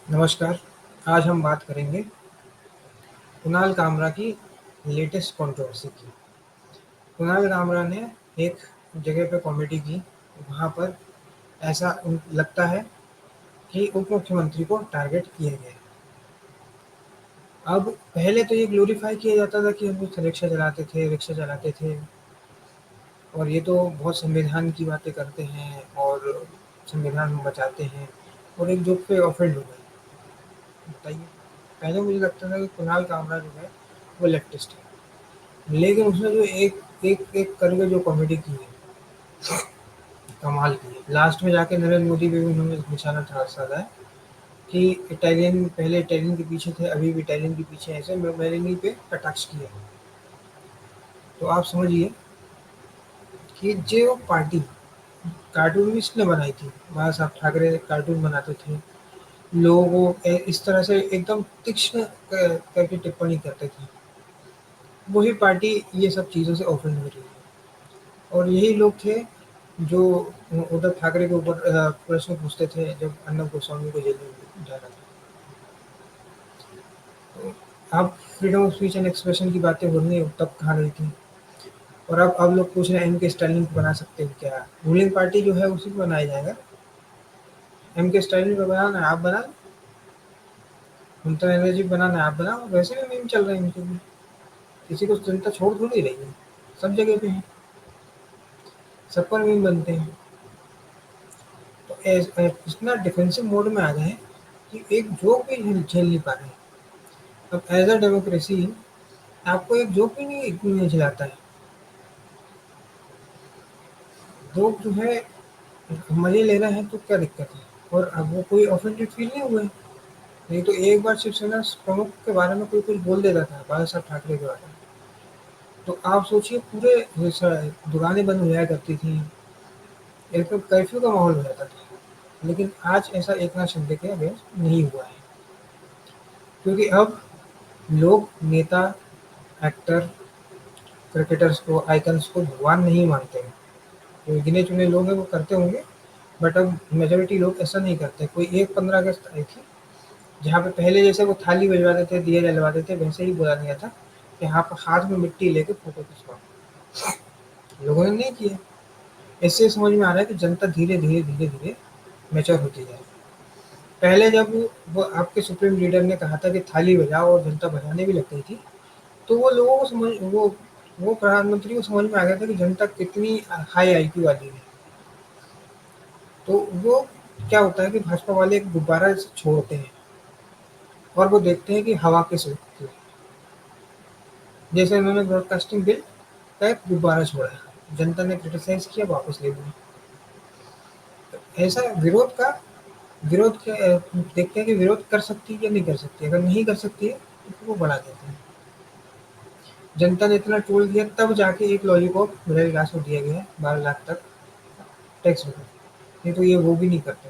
नमस्कार। आज हम बात करेंगे कुणाल कामरा की लेटेस्ट कंट्रोवर्सी की। कुणाल कामरा ने एक जगह पे कॉमेडी की, वहाँ पर ऐसा लगता है कि उप मुख्यमंत्री को टारगेट किया गया है। अब पहले तो ये ग्लोरीफाई किया जाता था कि हम लोग रिक्शा चलाते थे और ये तो बहुत संविधान की बातें करते हैं और संविधान बचाते हैं, और एक जोक पे ऑफेंड हो गए। बताइए, पहले मुझे लगता था कि कुणाल कामरा जो है वो लेफ्टिस्ट है, लेकिन उसने जो एक एक एक करके जो कॉमेडी की है, कमाल की है। लास्ट में जाके नरेंद्र मोदी पे भी उन्होंने निशाना साधा है कि इटालियन, पहले इटालियन के पीछे थे, अभी भी इटालियन के पीछे हैं, ऐसे मेरेनी पे कटाक्ष किया है। तो आप समझिए कि जो पार्टी कार्टूनिस्ट ने बनाई थी, बाला साहब ठाकरे कार्टून बनाते थे, लोगों को इस तरह से एकदम तीक्ष्ण करके टिप्पणी करते थे, वही पार्टी ये सब चीज़ों से ऑफेंड हो रही है। और यही लोग थे जो उद्धव ठाकरे के ऊपर प्रश्न पूछते थे जब अर्नब गोस्वामी को जेल में डाला था। तो अब freedom of speech and expression की बातें हो रही हैं, तब कहाँ रही थी। और अब लोग पूछ रहे हैं एम के स्टालिन को बना सकते हैं क्या? रूलिंग पार्टी जो है उसी को बनाया जाएगा। एम के स्टालिन को बनाना है, आप बना लो। ममता बनर्जी को बनाना है, आप बनाओ। वैसे भी मीम चल रहे हैं इनके भी, किसी को जनता छोड़ थोड़ी रही है, सब जगह पे है, सब पर मीम बनते हैं। तो इतना डिफेंसिव मोड में आ गए हैं कि एक जोक भी झेल नहीं पा रहे हैं। अब एज अ डेमोक्रेसी आपको एक जोक भी नहीं झेलाता है। लोग जो है मजे ले रहे हैं, तो क्या दिक्कत है? और अब वो कोई ऑफेंडेड फील नहीं हुए। नहीं तो एक बार शिवसेना प्रमुख के बारे में कोई कुछ बोल देता था, बाला साहब ठाकरे के बारे में, तो आप सोचिए पूरे दुकानें बंद हो जाया करती थी, एक तो कर्फ्यू का माहौल हो जाता था। लेकिन आज ऐसा एक नाथ शिंदे के अगेंस्ट नहीं हुआ है, क्योंकि अब लोग नेता, एक्टर, क्रिकेटर्स को, आइकन्स को भगवान नहीं मानते हैं। जो गिने चुने लोग हैं वो करते होंगे, बट अब मेजोरिटी लोग ऐसा नहीं करते। कोई एक 15 अगस्त आई थी जहाँ पे पहले जैसे वो थाली बजवाते थे, दिए जलवाते थे, वैसे ही बोला गया था कि यहाँ पर हाथ में मिट्टी लेके फोटो खिंचवाओ। लोगों ने नहीं किया। इससे समझ में आ रहा है कि जनता धीरे धीरे धीरे धीरे मैच्योर होती जाए। पहले जब वो आपके सुप्रीम लीडर ने कहा था कि थाली बजाओ और जनता बजाने भी लग गई थी, तो वो लोगों को समझ वो प्रधानमंत्री को समझ में आ गया था कि जनता कितनी हाई आईक्यू वाली है। तो वो क्या होता है कि भाजपा वाले एक गुब्बारा छोड़ते हैं और वो देखते हैं कि हवा किस रुख की है। जैसे उन्होंने ब्रॉडकास्टिंग बिल का एक गुब्बारा छोड़ा, जनता ने क्रिटिसाइज किया, वापस ले लिया। तो ऐसा विरोध के देखते हैं कि विरोध कर सकती है या नहीं कर सकती। अगर नहीं कर सकती है तो फिर वो बढ़ा देते हैं। जनता ने इतना ट्रोल किया, तब जाके एक लॉलीपॉप मिडिल क्लास को दिया गया है 12 लाख तक टैक्स में। नहीं तो ये वो भी नहीं करते।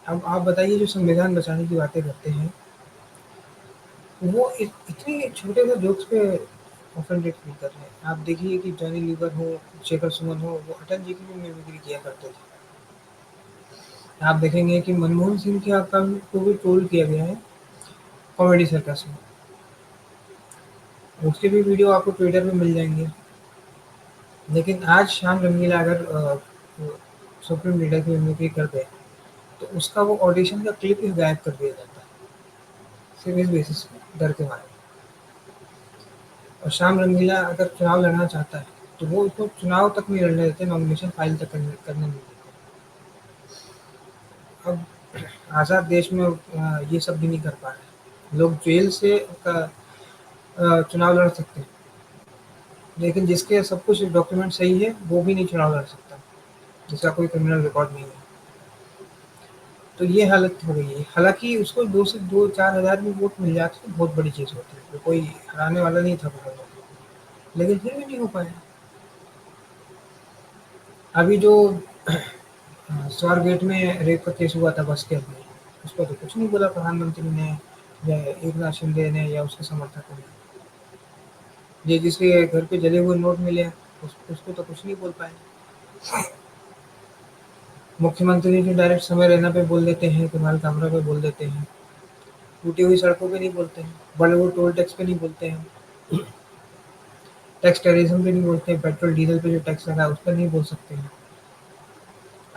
अब आप बताइए, जो संविधान बचाने की बातें करते हैं, वो इतनी छोटे से जोक्स पे ऑफेंडेड फील कर रहे हैं। आप देखिए कि जॉनी लीवर हो, शेखर सुमन हो, वो अटल जी की भी मिमिक्री किया करते थे। आप देखेंगे कि मनमोहन सिंह के अकाउंट को भी ट्रोल किया गया है कॉमेडी सर्कस में। उसके भी वीडियो आपको ट्विटर पे मिल जाएंगे। लेकिन आज शाम रंगीला अगर सुप्रीम लीडर की मिमिक्री कर दे, तो उसका वो ऑडिशन का क्लिप ही गायब कर दिया जाता है, सिर्फ इस बेसिस पे, डर के मारे। और शाम रंगीला अगर चुनाव लड़ना चाहता है, तो वो उसको चुनाव तक नहीं लड़ने देते, नॉमिनेशन फाइल तक करने नहीं देते। अब आज़ाद देश में ये सब भी नहीं कर पा रहे। लोग जेल से चुनाव लड़ सकते हैं, लेकिन जिसके सब कुछ डॉक्यूमेंट सही है वो भी नहीं चुनाव लड़ सकता, जिसका कोई क्रिमिनल रिकॉर्ड नहीं है। तो ये हालत हो गई है। हालांकि उसको 2 से 4 हज़ार में वोट मिल जाते तो बहुत बड़ी चीज़ होती है, तो कोई हराने वाला नहीं था प्रधानमंत्री को। लेकिन फिर भी नहीं हो पाया। अभी जो स्वारगेट में रेप का केस हुआ था बस के अंदर, उस पर तो कुछ नहीं बोला प्रधानमंत्री ने या एक नाथ शिंदे ने या उसके समर्थकों ने। ये जिसके घर पे जले हुए नोट मिले, उसको तो कुछ नहीं बोल पाए। मुख्यमंत्री जी डायरेक्ट समय रैना पे बोल देते हैं, कुणाल कामरा पे बोल देते हैं, टूटी हुई सड़कों पे नहीं बोलते हैं, बड़े-बड़े टोल टैक्स पे नहीं बोलते हैं, टैक्स टेररिज्म पे नहीं बोलते हैं, पेट्रोल डीजल पे जो टैक्स लगा है उस पर नहीं बोल सकते हैं।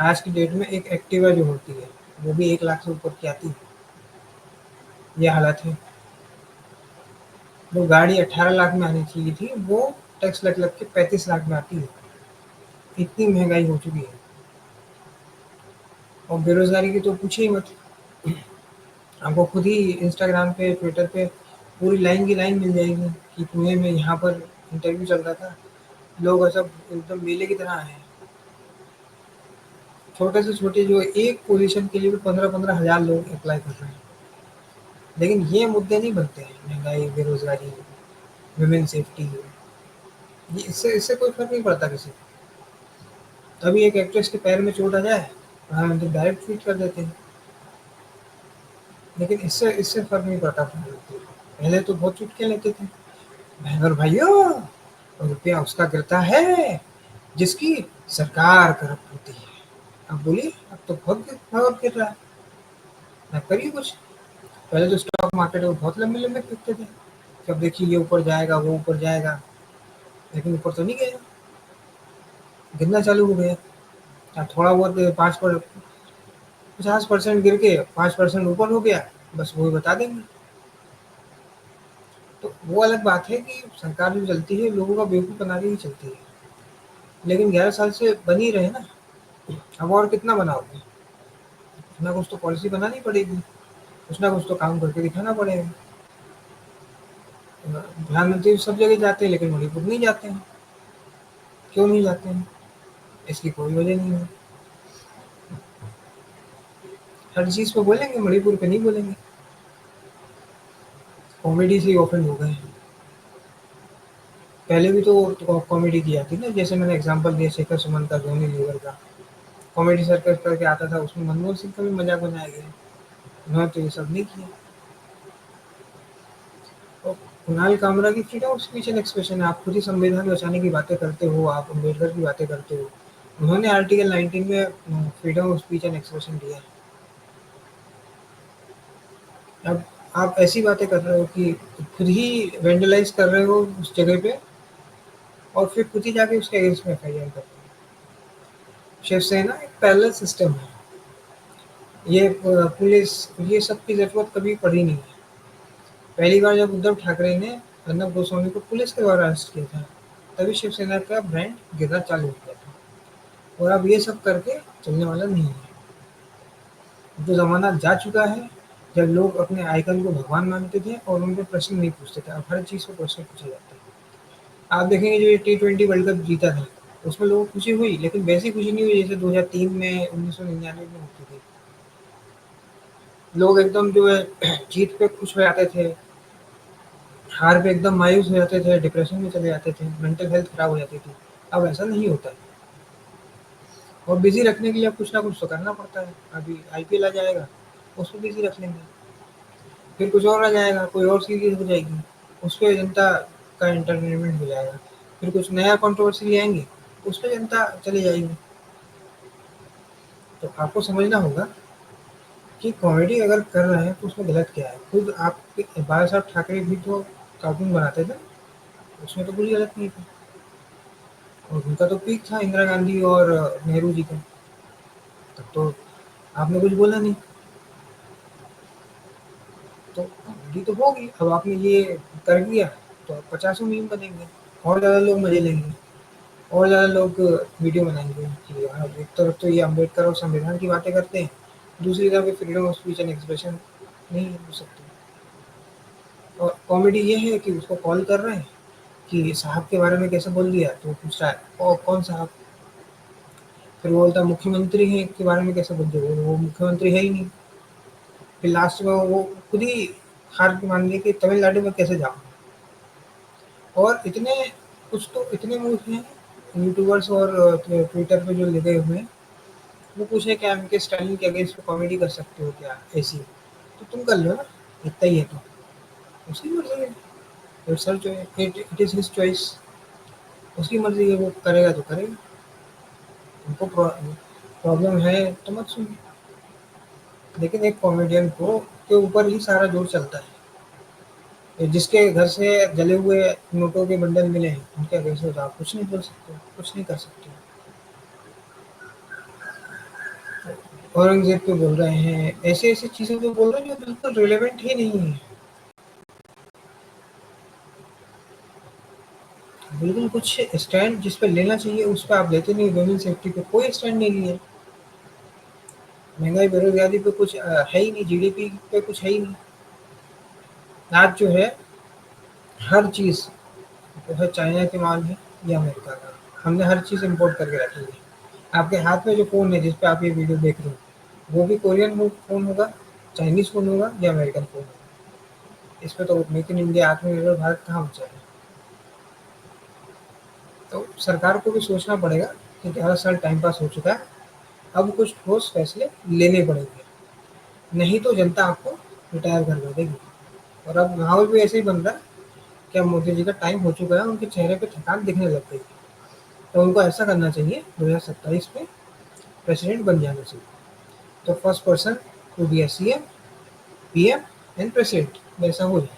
आज की डेट में एक एक्टिवा जो होती है, वो भी 1 लाख से ऊपर की आती है। ये हालत है। वो गाड़ी 18 लाख में आनी चाहिए थी, वो टैक्स लग-लग के 35 लाख में आती है। इतनी महँगाई हो चुकी है। और बेरोज़गारी की तो पूछिए ही मत। आपको खुद ही इंस्टाग्राम पे, ट्विटर पे पूरी लाइन की लाइन मिल जाएगी कि पुणे में यहाँ पर इंटरव्यू चल रहा था। लोग सब एकदम मेले की तरह आए हैं। छोटे से छोटे जो एक पोज़ीशन के लिए भी 15-15 हज़ार लोग अप्लाई कर रहे हैं। लेकिन ये मुद्दे नहीं बनते हैं, महँगाई, बेरोज़गारी, वुमेन सेफ्टी, ये इससे इससे कोई फ़र्क नहीं पड़ता किसी को। तभी एक एक्ट्रेस के पैर में चोट आ जाए, प्रधानमंत्री डायरेक्ट ट्वीट कर देते हैं। लेकिन इससे इससे फ़र्क नहीं पड़ता प्रधानमंत्री को। पहले तो बहुत चुटकियाँ लेते थे। बहन और भाइयों, रुपया उसका गिरता है जिसकी सरकार करप्ट होती है। अब बोलिए, अब तो बहुत गिर रहा है। अब करिए कुछ। पहले तो स्टॉक मार्केट में बहुत लंबे-लंबे गिरते थे कि अब देखिए ये ऊपर जाएगा, वो ऊपर जाएगा, लेकिन ऊपर तो नहीं गया, गिरना चालू हो गया। अब थोड़ा बहुत 5 पर 50% गिर के 5% ऊपर हो गया, बस वही बता देंगे। तो वो अलग बात है कि सरकार जो चलती है, लोगों का बेवकूफ़ बना के ही चलती है। लेकिन 11 साल से बनी रहे ना, अब और कितना बनाओगे? कुछ ना कुछ तो पॉलिसी बनानी पड़ेगी, कुछ ना कुछ तो काम करके दिखाना पड़ेगा। प्रधानमंत्री सब जगह जाते हैं लेकिन मणिपुर नहीं जाते हैं। क्यों नहीं जाते हैं? इसकी कोई वजह नहीं है। हर चीज़ पे बोलेंगे, मणिपुर पे नहीं बोलेंगे। कॉमेडी से ही ऑफेंड हो गए हैं। पहले भी तो कॉमेडी की जाती ना, जैसे मैंने एग्ज़ाम्पल दिया शेखर सुमन का, जोनी लीवर का। कॉमेडी सर्कस करके आता था, उसमें मनमोहन सिंह का भी मज़ाक बनाया गया। उन्होंने तो ये सब नहीं किया। और कुणाल कामरा की freedom of speech and expression है। आप खुद ही संविधान बचाने की बातें करते हो, आप अम्बेडकर की बातें करते हो। उन्होंने आर्टिकल 19 में freedom of speech and expression दिया है। अब आप ऐसी बातें कर रहे हो कि खुद ही वैंडलाइज़ कर रहे हो उस जगह पे और फिर खुद ही जाके उसके अगेंस्ट में एफआईआर करते हो। शिवसेना एक पैरेलल सिस्टम है। ये पुलिस, ये सब की ज़रूरत कभी पड़ी नहीं है। पहली बार जब उद्धव ठाकरे ने अर्नब गोस्वामी को पुलिस के द्वारा अरेस्ट किया था, तभी शिवसेना का ब्रांड गिरना चालू हो गया था। और अब ये सब करके चलने वाला नहीं है। जो ज़माना जा चुका है, जब लोग अपने आइकन को भगवान मानते थे और उन पे प्रश्न नहीं पूछते थे। अब हर चीज़ पे प्रश्न पूछे जाते हैं। आप देखेंगे जो ये टी20 वर्ल्ड कप जीता था, उसमें लोगों को खुशी हुई, लेकिन वैसी खुशी नहीं हुई जैसे 2003 में, 1999 में होती थी। लोग एकदम जो है जीत पे खुश हो जाते थे, हार पे एकदम मायूस हो जाते थे, डिप्रेशन में चले जाते थे, मेंटल हेल्थ खराब हो जाती थी। अब ऐसा नहीं होता है। और बिज़ी रखने के लिए अब कुछ ना कुछ तो करना पड़ता है। अभी आईपीएल आ जाएगा, उसमें बिज़ी रख लेंगे। फिर कुछ और आ जाएगा, कोई और सीरीज़ हो जाएगी, उसपे जनता का एंटरटेनमेंट हो जाएगा। फिर कुछ नया कंट्रोवर्सी ले आएँगे, उसपे जनता चली जाएगी। तो आपको समझना होगा कि कॉमेडी अगर कर रहे हैं तो उसमें गलत क्या है। खुद आपके बाला साहब ठाकरे भी तो कार्टून बनाते थे, उसमें तो कुछ गलत नहीं था। और उनका तो पीक था इंदिरा गांधी और नेहरू जी का, तब तो आपने कुछ बोला नहीं। तो कॉमेडी तो होगी, अब आपने ये कर दिया तो अब पचासों मीम बनेंगे, और ज़्यादा लोग मज़े लेंगे, और ज़्यादा लोग वीडियो बनाएँगे कि हाँ, एक तरफ तो ये अम्बेडकर और संविधान की बातें करते हैं, दूसरी तरफ ये freedom of speech and expression नहीं हो सकती। और कॉमेडी ये है कि उसको कॉल कर रहे हैं कि साहब के बारे में कैसे बोल दिया, तो वो पूछता है कौन साहब? फिर वो बोलता है मुख्यमंत्री हैं के बारे में कैसे बोल दिया, वो मुख्यमंत्री है ही नहीं। फिर लास्ट में वो खुद ही हार के मान गए कि तमिलनाडु में कैसे जाऊँ। और इतने कुछ तो इतने मूर्ख हैं यूट्यूबर्स और ट्विटर पे जो लगे हुए हैं, वो पूछे क्या एमके स्टालिन के अगेंस्ट में कॉमेडी कर सकते हो क्या ऐसी? तो तुम कर लो ना, इतना ही है तो। उसकी मर्ज़ी है, it's her choice, it is his choice. उसकी मर्ज़ी है, वो करेगा तो करेगा। उनको प्रॉब्लम है तो मत सुनिए। लेकिन एक कॉमेडियन को के ऊपर ही सारा जोर चलता है। ये जिसके घर से जले हुए नोटों के बंडल मिले हैं, उनके अगेंस्ट तो आप कुछ नहीं बोल सकते, कुछ नहीं कर सकते। औरंगज़ेब पे बोल रहे हैं, ऐसी-ऐसी चीज़ें जो बोल रहे हैं जो बिल्कुल रिलेवेंट ही नहीं है। बिल्कुल कुछ स्टैंड जिस पे लेना चाहिए उस पे आप लेते नहीं, वुमेन सेफ्टी पे कोई स्टैंड नहीं लिए। महँगाई, बेरोज़गारी पे कुछ है ही नहीं, जीडीपी पे कुछ है ही नहीं। आज जो है हर चीज़ जो है चाइना के माल है या अमेरिका का। हमने हर चीज़ इम्पोर्ट करके रखी है। आपके हाथ में जो फ़ोन है जिस पे आप ये वीडियो देख रहे हो, वो भी कोरियन फ़ोन होगा, चाइनीज़ फ़ोन होगा या अमेरिकन फ़ोन होगा। इसमें तो मेक इन इंडिया, आत्मनिर्भर भारत कहाँ बचा है? तो सरकार को भी सोचना पड़ेगा कि 11 साल टाइम पास हो चुका है, अब कुछ ठोस फैसले लेने पड़ेंगे, नहीं तो जनता आपको रिटायर करवा देगी। और अब माहौल भी ऐसे ही बन रहा है कि अब मोदी जी का टाइम हो चुका है, उनके चेहरे पे थकान दिखने लग गई है। तो उनको ऐसा करना चाहिए 2027 में प्रेसिडेंट बन जाना चाहिए। तो first person to be a CM, PM and president वैसा हो जाए।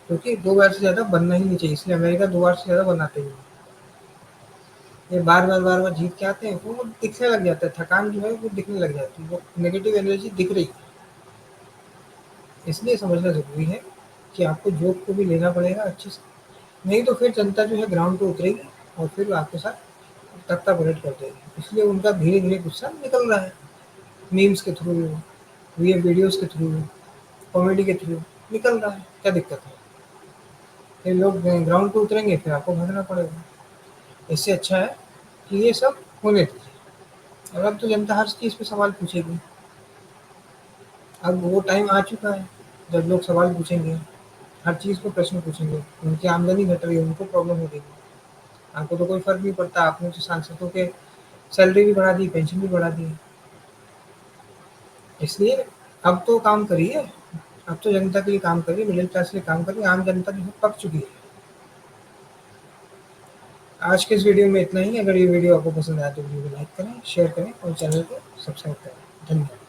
क्योंकि 2 बार से ज़्यादा बनना ही नहीं चाहिए, इसलिए अमेरिका 2 बार से ज़्यादा बनाते ही नहीं। ये बार-बार जीत के आते हैं, वो दिखने लग जाता है, थकान जो है वो दिखने लग जाती है, वो नेगेटिव एनर्जी दिख रही है। इसलिए समझना ज़रूरी है कि आपको जॉब को भी लेना पड़ेगा अच्छे से, नहीं तो फिर जनता जो है ग्राउंड पे उतरेगी और फिर आपके साथ तख्तापलट कर देगी। इसलिए उनका धीरे-धीरे गुस्सा निकल रहा है, मीम्स के थ्रू, ये वीडियोज़ के थ्रू, कॉमेडी के थ्रू निकल रहा है, क्या दिक्कत है? फिर लोग ग्राउंड पे उतरेंगे, फिर आपको भागना पड़ेगा। इससे अच्छा है कि ये सब होने दीजिए। और अब तो जनता हर चीज़ पे सवाल पूछेगी। अब वो टाइम आ चुका है जब लोग सवाल पूछेंगे, हर चीज़ पे प्रश्न पूछेंगे। उनकी आमदनी घट रही है, उनको प्रॉब्लम हो रही है। आपको तो कोई फ़र्क नहीं पड़ता, आपने तो सांसदों के सैलरी भी बढ़ा दी, पेंशन भी बढ़ा दी। इसलिए अब तो काम करिए, अब तो जनता के लिए काम करिए, मिडिल क्लास के लिए काम करिए, आम जनता जो है पक चुकी है। आज के इस वीडियो में इतना ही। अगर ये वीडियो आपको पसंद आया तो वीडियो को लाइक करें, शेयर करें और चैनल को सब्सक्राइब करें। धन्यवाद।